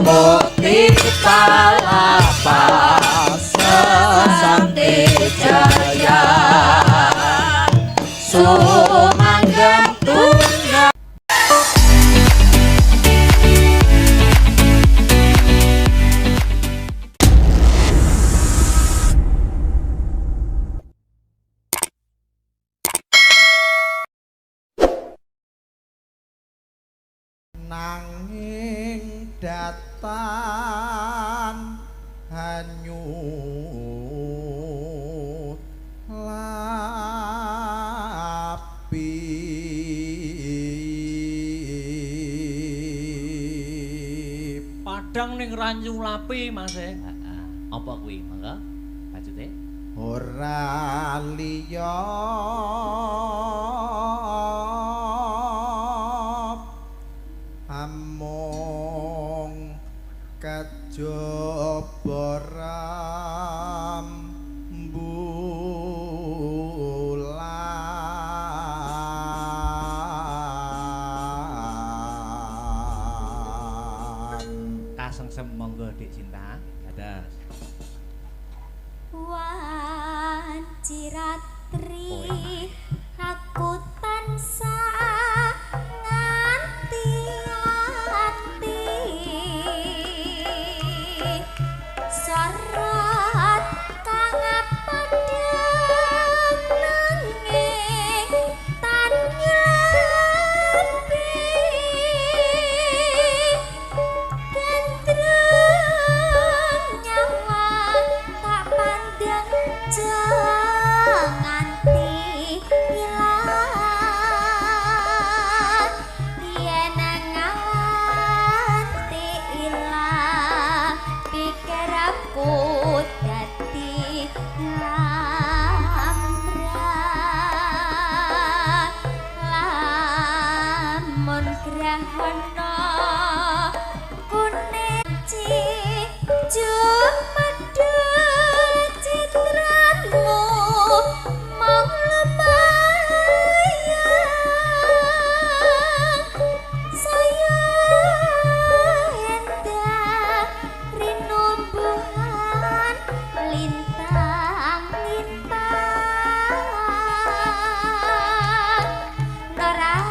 mukti palapas sesanti jaya sumanggem tunggal. Nanging datan hanyut lapi padang ning ranyu lapi Mas apa kuwi mangga lanjute ora liya among kejaba rembulan kasengsem monggo Dik Cinta dadah Wanciratri aku tansah nganti ati sorot kang padhang nanging tanyapi gandrung nyawa tak pandang nganti ilang yen nganti ilang pikir aku dadi lambrang lamun grahana kuning Jumedul citramu mong lumayang saya endah rinumbuhan lintang-lintang nora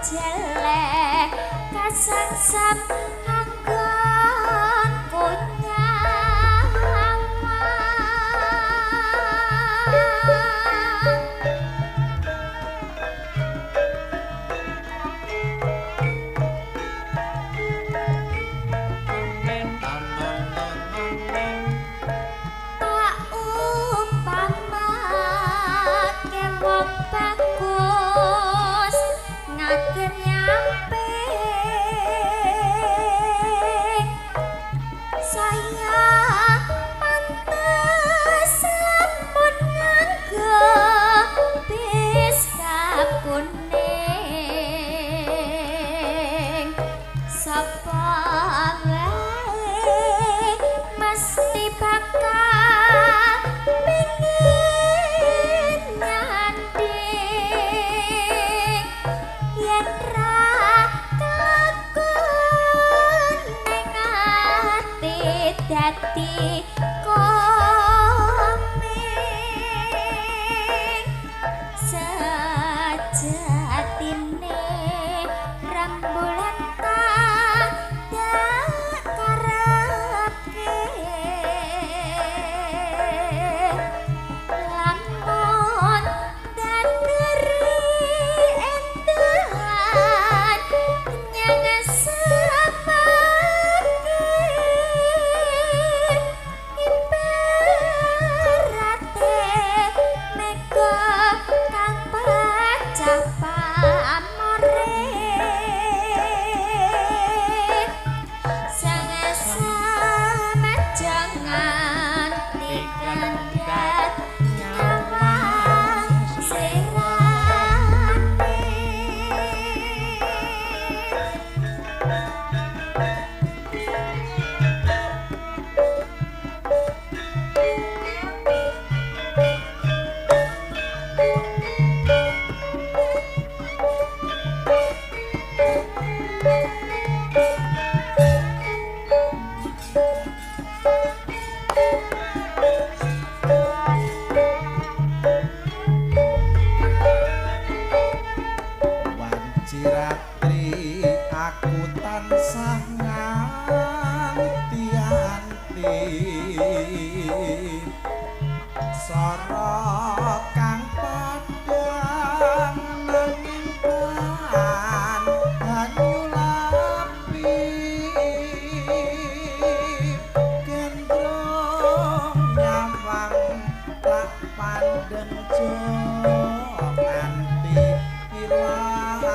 jelek kasangsam anggon tak umpamake wong bagus ngagen nyampe Siratri aku tansah nganti-anti Sara kang padhang nanging pan hanyulapi gendrong nyawang tak pandeng jo nganti ilang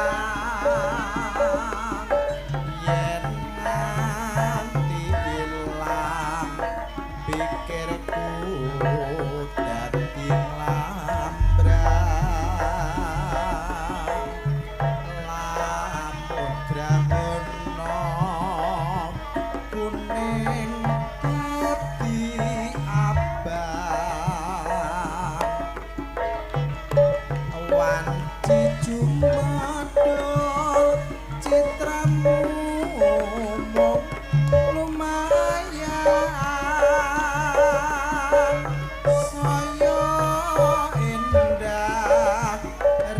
yen nganti ilang pikirku dadi lambrang lamun grahana kuning dadi abang wanci jumadul citramu lumayan saya indah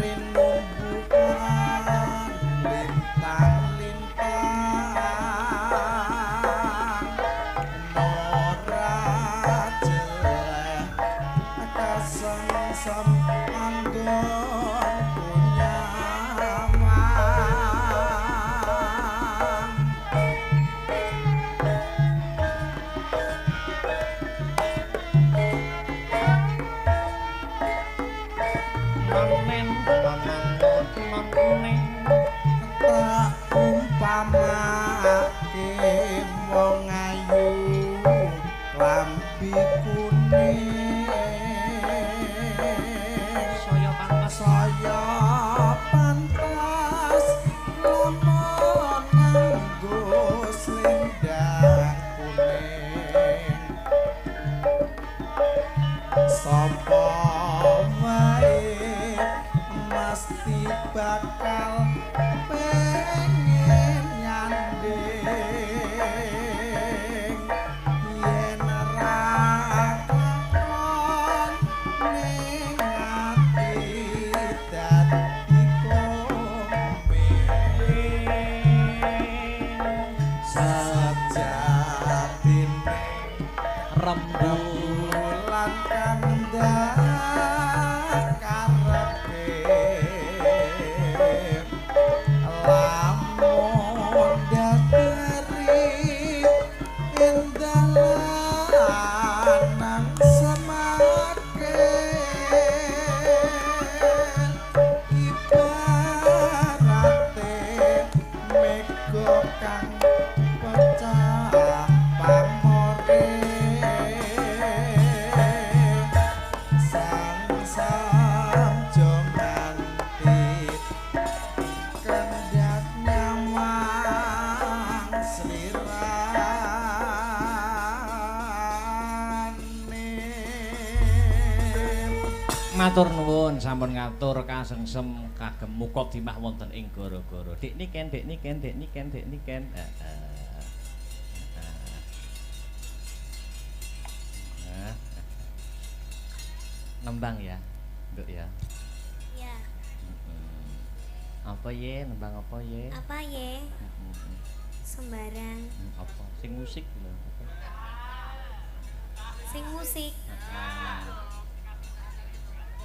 rinumbukan lintang-lintang nora jeleh kasengsem anggon punyaman Manen pamanut manen tak umpamake wong ayu lambi kuning saya pantes saya pantas lamun nganggo slendang kuning sapa wae mesti bakal pengen nyanding yen ra kakon ning ati dadi komeng sajatine rembulan kandhang karepe lamun dadari endalan semake ibarate mega kang pecah pamore sang jonganti kendhat nyawang slirane matur nuwun sampun ngatur kasengsem kagem muka dimah wonten ing gara-gara dik niken nembang ya nduk ya Ya, apa ye nembang apa ye apa ye? Sembarang apa sing musik lho apa sing musik.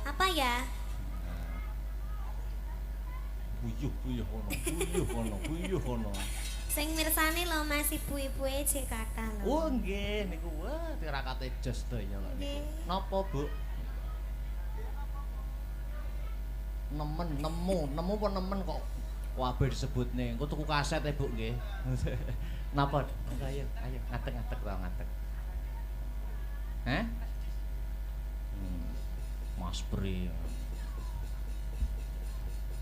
Apa ya? Buyuh kono. Sing mirsani lho masih bui-bui cek kathah lho. Oh nggih niku wah tirakate jos daya kok niku. Nggih. Napa, Bu? Nemu apa nemen kok kabeh disebutne. Engko tuku kaset e, Bu nggih. Napa? Ayo ngadeg wae ngadeg. Heh? Mas Pri.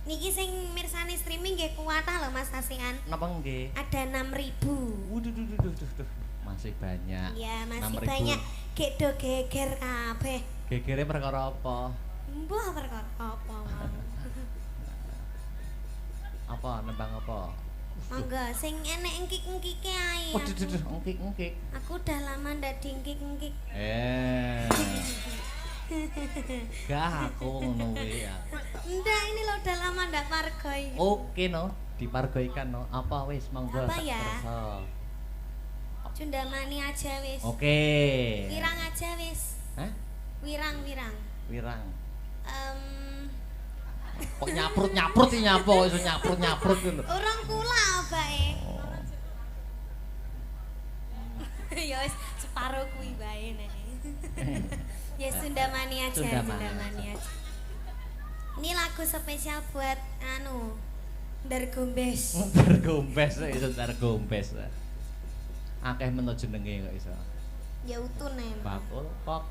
Niki sing mirsani streaming nggih kuwatah lho Mas Asian. Napa nggih? Ada 6.000. Waduh. Masih banyak. Ya, masih 6.000. banyak. Gek do geger kabeh. Gegere perkara apa? Mbah perkara apa mau. Apa nembang apa? Monggo sing enek engkik-engkike ae. Waduh, engkik. Aku udah lama ndak diengkik-engkik. Gak aku ngono kuwi ya. Ndak, ini lo udah lama ndak pargoi. Oke no, dipargoikan no. Apa wis monggo Apa tak ya? kersa. Cundamani aja wis. Oke. Wirang aja wis. Hah? Wirang. Wirang. Em Kok nyaprut iki nyapa kok iso nyaprut ngono. Orang kula bae. Oh. Ya wis separo kuwi bae nek. Ya Sundamani aja, Sundamani aja. Ini lagu spesial buat Dargombes. Dargombes iso Dargombes. Akeh men jenenge kok iso. Ya utun nek. Bakul kok.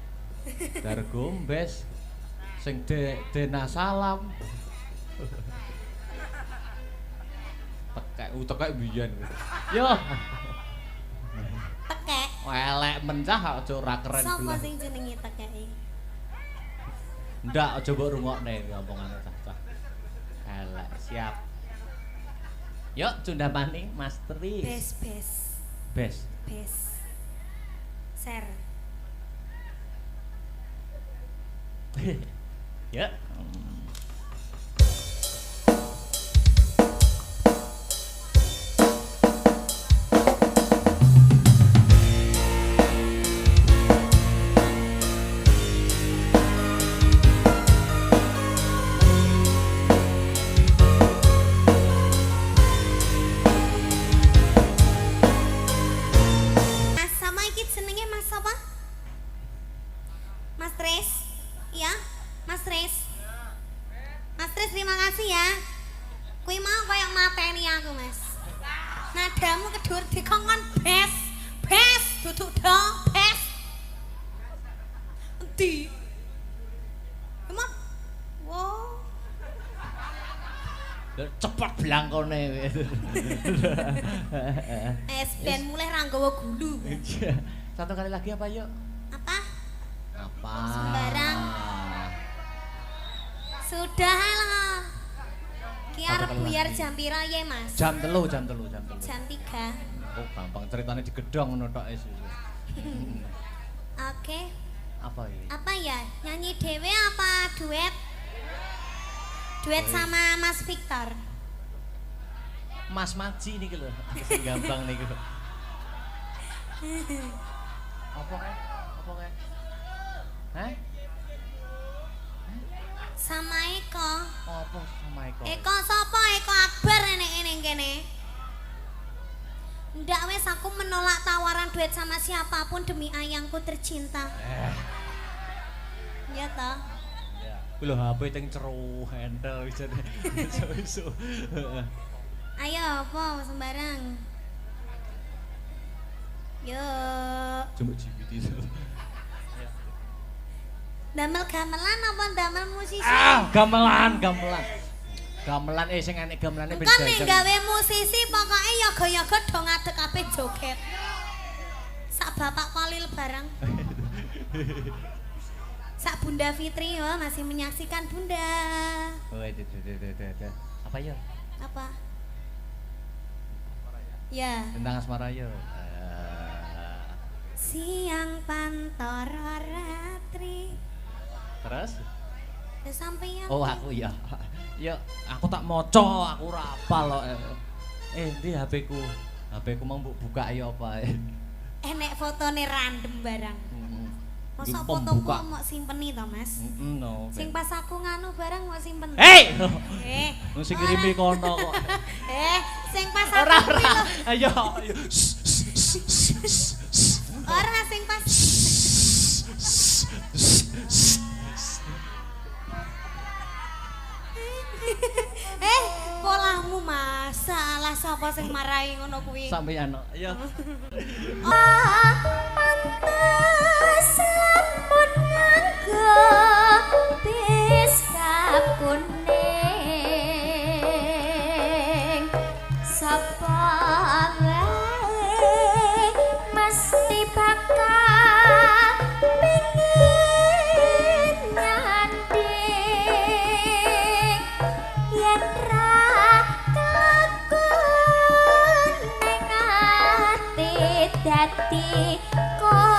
Dargombes sing Dena Salam. Tekek biyen. Yo. Tekek. Elek mencah aja ora keren Sopo belas. sing jenenge tekeke? Ndak aja mbok rungokne ngomongane cah-cah. Elek siap. Yuk Cundamani Mas Tris. Bes. Ser. Ya. Mas sama iki jenenge Mas apa? Mas Tris. Iya, Mas Tris. Mas Tris terima kasih ya. Kuwi mau kayak mateni aku, Mas. Nadamu kedur dikongkon bes. Duduk dong, bes. Endi? Emang wow. Cepet blangkone wis. Ben mulai ra nggawa gulu. Satu kali lagi apa yuk? Apa? Apa? Sembarang. Sudah lah. Ki arep buyar jam pira ye, Mas? Jam 3. Jam 3. Oh, gampang ceritanya digedhong ngono tok wis. Oke. Apa iki? Apa ya? Nyanyi dewe apa duet? Duet sama Mas Victor. Mas Maji niki lho. Sing gampang niku. Apa kae? Hah? Sama Eko. Apa sama Eko? Eko sapa? Eko Akbar ning kene. Ndak wes aku menolak tawaran duet sama siapapun demi ayangku tercinta. Ya toh? Ya. Kuwi lho HP teng ceru handle iso. Ayo apa sembarang. Yuk. Cuma GPT itu. Damel gamelan apa damel musisi? Gamelan. Gamelan sing enek gamelane ben Kan nek gawe musisi pokoke yoga-yoga do ngadeg kabeh joget. Sak bapak Kolil bareng. Sak Bunda Fitri yo masih menyaksikan Bunda. Oh, apa ya? Apa? Ya. Tentang asmara yo. Siang pantoro ratri. Terus? Sampeyan. Oh, aku ya. Ya, aku tak maca, aku ora apal kok. Ndi HP-ku? HP-ku mau mbok buka ya apa? Enek fotone random barang. Masa fotoku mau simpeni to, Mas? No. Sing pas aku nganu barang mau simpen. Hei! Wong Sing kirimi kono kok. Sing pas aku Ora. kuwi lho. Ayo. Ora sing pas. Polahmu masalah sapa sing marahi ngono kuwi? Sampeyan. Ayo. Pantes lamun nganggo bis kuning sapa wae mesti bakal pengin nyanding yen ra kelakon ning ati dadi komeng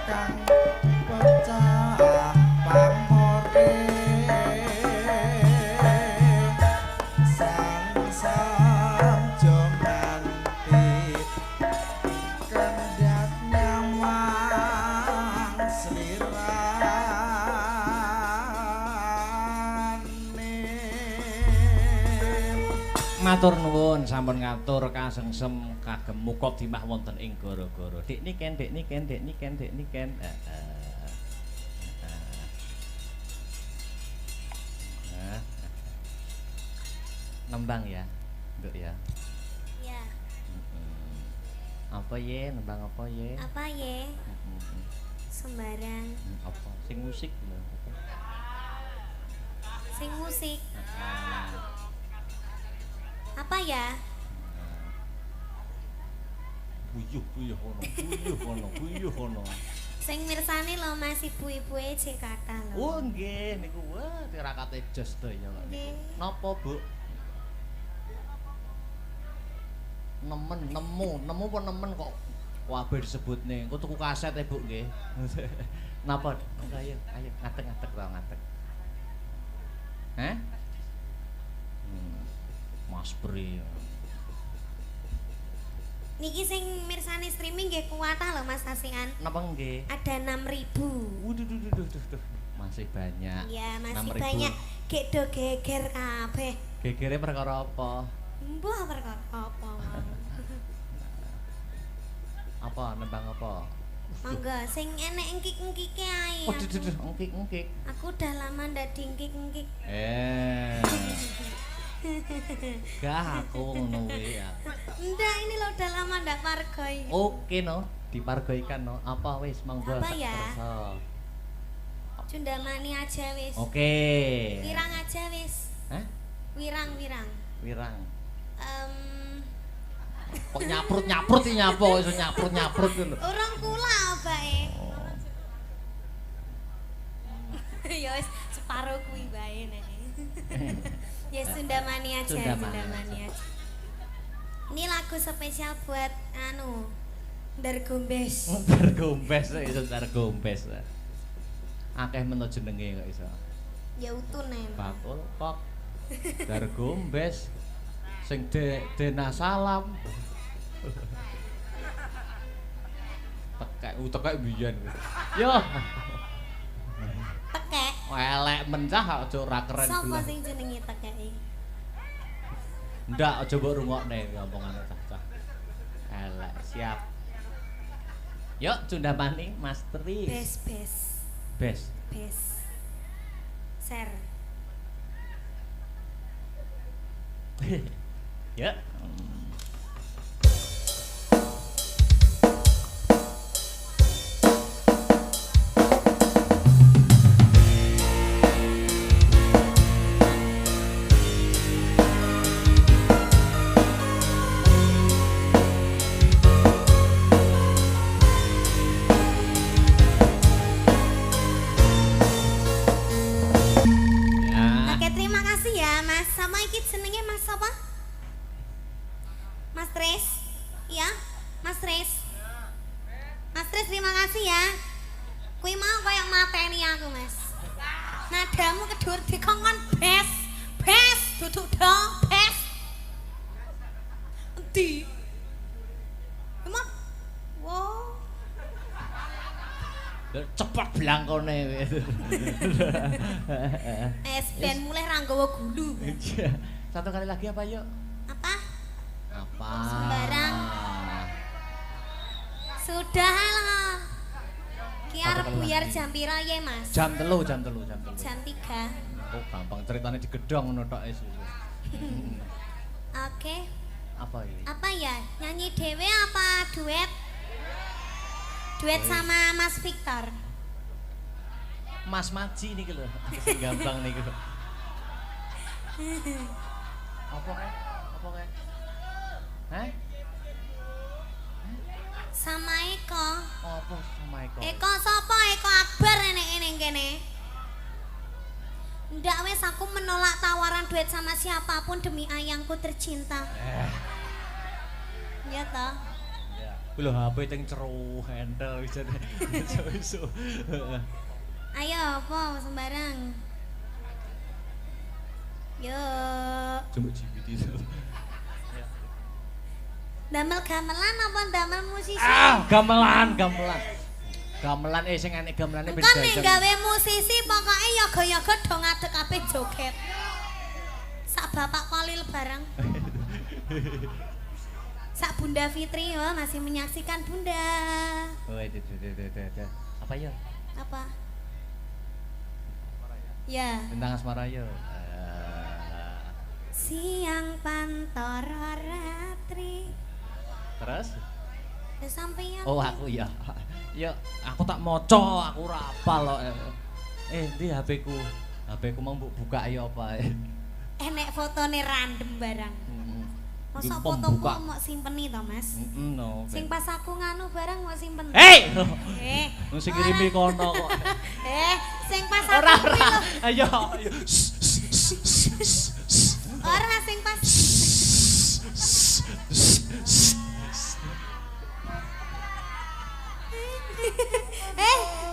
kang pecah pamore sang sanjo nganti kendhat nyawang slirane. Matur nuwun sampun ngatur kasengsem kagem muka dimah wonten ing gara-gara. Dik niken, dik niken, dik niken, dik niken. Nembang ya, Nduk ya. Ya, Apa ye, nembang apa ye? apa ye? Sembarang. Apa? Sing musik lho. Sing musik. Apa ya? Buyuh kono. Sing mirsani lho Mas ibu-ibuke cek kathah lho. Oh nggih niku wah tirakate jos daya kok. Nggih. Napa, Bu? Nemu apa nemen kok kabeh disebutne. Engko tuku kaset e, Bu nggih. Napa? Ayo ngadeg wae ngadeg. Heh? Mas Pri. Niki sing mirsani streaming nggih kuwatah lho Mas Asian. Napa nggih? Ada 6.000. Waduh. Masih banyak. Ya, masih 6.000. banyak. Gek do geger kabeh. Gegere perkara apa? Mbah perkara apa? Apa nembang apa? Monggo sing enek engkik-engkike ae. Waduh, engkik. Aku udah lama ndak diengkik-engkik. Gah aku ngono kuwi ya. Ndak, ini lo udah lama ndak pargoi. Oke no, dipargoikan no. Apa wis monggo Apa sak ya? kersa. Cundamani aja wis. Oke. Wirang aja wis. Hah? Wirang. Wirang. Em Kok nyaprut iki nyapa kok iso nyaprut lho. Urung kula bae. Oh. Ya wis separo kuwi bae nek. Ya Sundamani aja, Sundamani Sundamani aja. Ini lagu spesial buat Dargombes. Dargombes iso Dargombes. Akeh meno jenenge kok iso. Ya utune. Bakul kok. Dargombes sing Dena Salam. Tekek biyen. Yo. Tekek. Elek mencah aja ora keren Sopo belas. sing jenenge tekeki? Ndak aja mbok rungokne ngomongane cah-cah. Elek, siap. Yuk Cundamani Mas Tris. Bes. Bes. Ser. Yuk. Oke, terima kasih ya Mas. Sama iki jenenge Mas apa? Mas Tris. Iya, Mas Tris. Mas Tris terima kasih ya. Kuwi mau kayak mateni aku, Mas. Nadamu kedur dikongkon bes. Bes, duduk dong, bes. Endi? Emang wow. Cepet blangkone wis. Ben mulai ra nggawa gulu. Satu kali lagi apa yuk? Apa? Apa? Sembarang. Sudah lah. Ki arep buyar jam pira ye, Mas? Jam 3. Jam 3. Oh, gampang ceritane digedhong ngono tok wis. Oke. Apa iki? Apa ya? Nyanyi dewe apa duet? Duet sama Mas Victor. Mas Maji niki lho, sing gampang niku. Apa kae? Hah? Sama Eko. Apa sama Eko? Eko sapa? Eko Akbar ning kene. Ndak wes aku menolak tawaran duet sama siapapun demi ayangku tercinta. Ya toh? Ya. Lho HP teng ceru handle bisa iso. Ayo apa sembarang. Yo. Cuma GPT itu. Damel gamelan apa damel musisi? Gamelan. Gamelan sing enek gamelane ben Kan nek gawe musisi pokoke yoga-yoga do ngadeg kabeh joget. Sak bapak Kolil bareng. Sak Bunda Fitri yo masih menyaksikan Bunda. Oh, itu. Apa ya? Apa? Ya. Tentang asmara yo. Siang pantoro ratri. Terus? Terus sampeyan. Oh, aku ya. Ya, aku tak maca, aku ora apal kok. Ndi HP-ku? HP-ku mau mbok buka ya apa? Enek fotone random barang. Masa fotoku mau simpeni to, Mas? No. Sing pas aku nganu barang mau simpen. Hei! Eh, Sing kirimi kono kok. Sing pas aku Ora. kuwi lho. Ayo. Ora sing pas.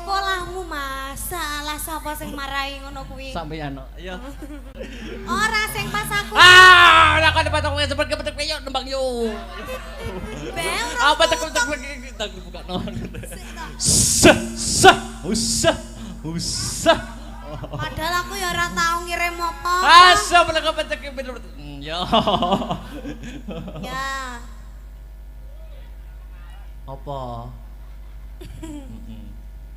Polahmu masalah sapa sing marahi ngono kuwi? Sampeyan. Ayo. Ora sing pas aku. Ora kok patok wis cepet yo nembang yo. Bel. Apa tek kita buka no. Usah. Padahal aku ya ora tau ngirim apa. Asa meneng petek bener. Yo. Ya. Apa?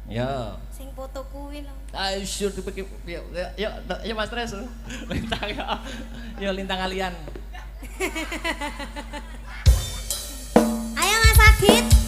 Ya. Sing foto kuwi lho. Ayo sure dipake yo Mas Tres. Lintang ya. Yo lintang kalian. Ayo Mas Adit.